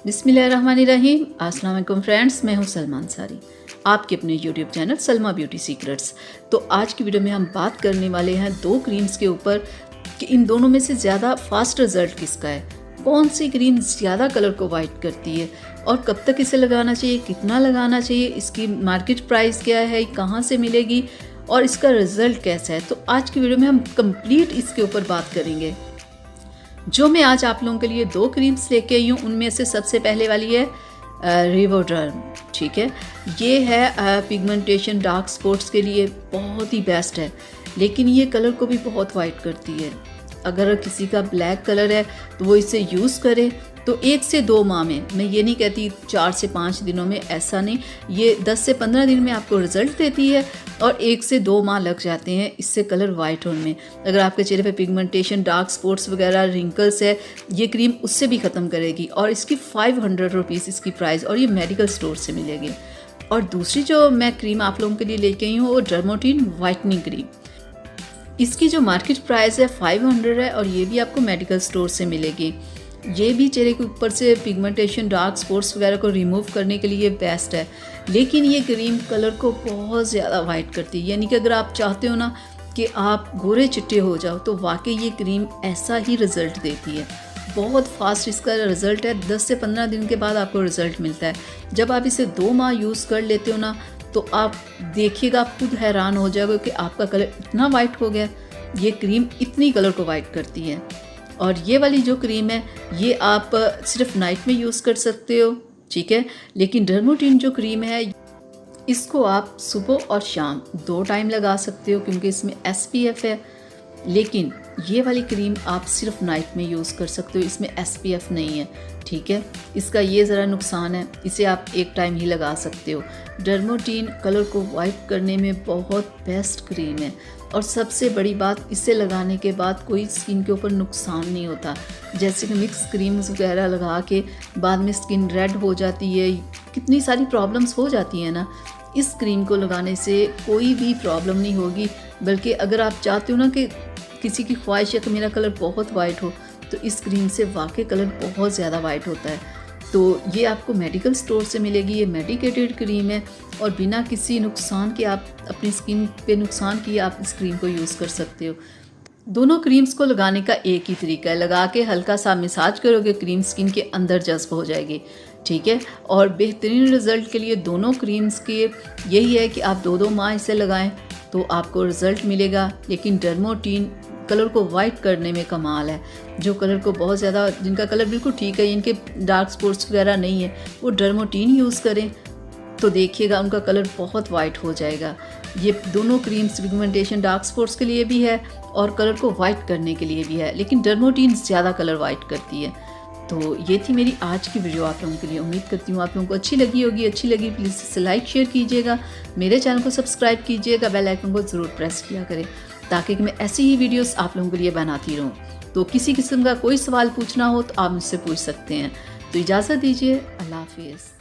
बिस्मिल्लाहिर्रहमानिर्रहीम। अस्सलाम वालेकुम फ्रेंड्स, मैं हूं सलमा अंसारी, आपके अपने YouTube channel Salma beauty secrets. तो आज की वीडियो में हम बात करने वाले हैं दो क्रीम्स के ऊपर कि इन दोनों में से ज़्यादा फास्ट रिजल्ट किसका है, कौन सी क्रीम ज़्यादा कलर को वाइट करती है और कब तक इसे लगाना चाहिए, कितना लगाना चाहिए, इसकी मार्केट प्राइस क्या है, कहाँ से मिलेगी और इसका रिज़ल्ट कैसा है। तो आज की वीडियो में हम कंप्लीट इसके ऊपर बात करेंगे। जो मैं आज आप लोगों के लिए दो क्रीम्स लेके आई हूँ, उनमें से सबसे पहले वाली है रिवोडर्म। ठीक है, ये है पिगमेंटेशन डार्क स्पॉट्स के लिए बहुत ही बेस्ट है, लेकिन ये कलर को भी बहुत वाइट करती है। अगर किसी का ब्लैक कलर है तो वो इसे यूज़ करे तो 1 से 2 माह में, मैं ये नहीं कहती 4 से 5 दिनों में, ऐसा नहीं, ये 10 से 15 दिन में आपको रिजल्ट देती है और 1 से 2 माह लग जाते हैं इससे कलर वाइट होने में। अगर आपके चेहरे पे पिगमेंटेशन डार्क स्पॉट्स वगैरह रिंकल्स है, ये क्रीम उससे भी ख़त्म करेगी और इसकी 500 रुपीज़ इसकी प्राइस, और ये मेडिकल स्टोर से मिलेगी। और दूसरी जो मैं क्रीम आप लोगों के लिए लेके आई हूँ वो डर्मोटीन वाइटनिंग क्रीम। इसकी जो मार्केट प्राइस है 500 है और ये भी आपको मेडिकल स्टोर से मिलेगी। ये भी चेहरे के ऊपर से पिगमेंटेशन डार्क स्पॉट्स वगैरह को रिमूव करने के लिए बेस्ट है, लेकिन ये क्रीम कलर को बहुत ज़्यादा वाइट करती है। यानी कि अगर आप चाहते हो ना कि आप गोरे चिट्टे हो जाओ तो वाकई ये क्रीम ऐसा ही रिज़ल्ट देती है। बहुत फास्ट इसका रिज़ल्ट है, 10 से 15 दिन के बाद आपको रिज़ल्ट मिलता है। जब आप इसे 2 माह यूज़ कर लेते हो ना तो आप देखिएगा, आप खुद हैरान हो जाओगे कि आपका कलर इतना वाइट हो गया। ये क्रीम इतनी कलर को वाइट करती है। और ये वाली जो क्रीम है ये आप सिर्फ नाइट में यूज़ कर सकते हो, ठीक है, लेकिन डर्मोटीन जो क्रीम है इसको आप सुबह और शाम 2 टाइम लगा सकते हो क्योंकि इसमें SPF है। लेकिन ये वाली क्रीम आप सिर्फ नाइट में यूज़ कर सकते हो, इसमें SPF नहीं है, ठीक है। इसका ये ज़रा नुकसान है, इसे आप 1 टाइम ही लगा सकते हो। डर्मोटीन कलर को वाइट करने में बहुत बेस्ट क्रीम है और सबसे बड़ी बात, इसे लगाने के बाद कोई स्किन के ऊपर नुकसान नहीं होता। जैसे कि मिक्स क्रीम्स वगैरह लगा के बाद में स्किन रेड हो जाती है, कितनी सारी प्रॉब्लम्स हो जाती हैं ना, इस क्रीम को लगाने से कोई भी प्रॉब्लम नहीं होगी। बल्कि अगर आप चाहते हो ना कि किसी की ख्वाहिश है कि मेरा कलर बहुत वाइट हो, तो इस क्रीम से वाकई कलर बहुत ज़्यादा वाइट होता है। तो ये आपको मेडिकल स्टोर से मिलेगी। ये मेडिकेटेड क्रीम है और बिना किसी नुकसान के, आप अपनी स्किन पे नुकसान किए आप इस क्रीम को यूज़ कर सकते हो। दोनों क्रीम्स को लगाने का एक ही तरीका है, लगा के हल्का सा मसाज करोगे, क्रीम स्किन के अंदर जज्ब हो जाएगी, ठीक है। और बेहतरीन रिज़ल्ट के लिए दोनों क्रीम्स के यही है कि आप 2-2 माह इसे लगाएं तो आपको रिज़ल्ट मिलेगा। लेकिन डर्मोटीन कलर को वाइट करने में कमाल है। जो कलर को बहुत ज़्यादा, जिनका कलर बिल्कुल ठीक है, इनके डार्क स्पॉट्स वगैरह नहीं है, वो डर्मोटीन यूज़ करें तो देखिएगा उनका कलर बहुत वाइट हो जाएगा। ये दोनों क्रीम्स पिगमेंटेशन डार्क स्पॉट्स के लिए भी है और कलर को वाइट करने के लिए भी है, लेकिन डर्मोटीन ज़्यादा कलर वाइट करती है। तो ये थी मेरी आज की वीडियो आप लोगों के लिए। उम्मीद करती हूँ आप लोगों को अच्छी लगी होगी। अच्छी लगी प्लीज़ इसे लाइक शेयर कीजिएगा, मेरे चैनल को सब्सक्राइब कीजिएगा, बेल आइकन को ज़रूर प्रेस किया करें ताकि मैं ऐसी ही वीडियोस आप लोगों के लिए बनाती रहूँ। तो किसी किस्म का कोई सवाल पूछना हो तो आप मुझसे पूछ सकते हैं। तो इजाज़त दीजिए, अल्लाह हाफिज़।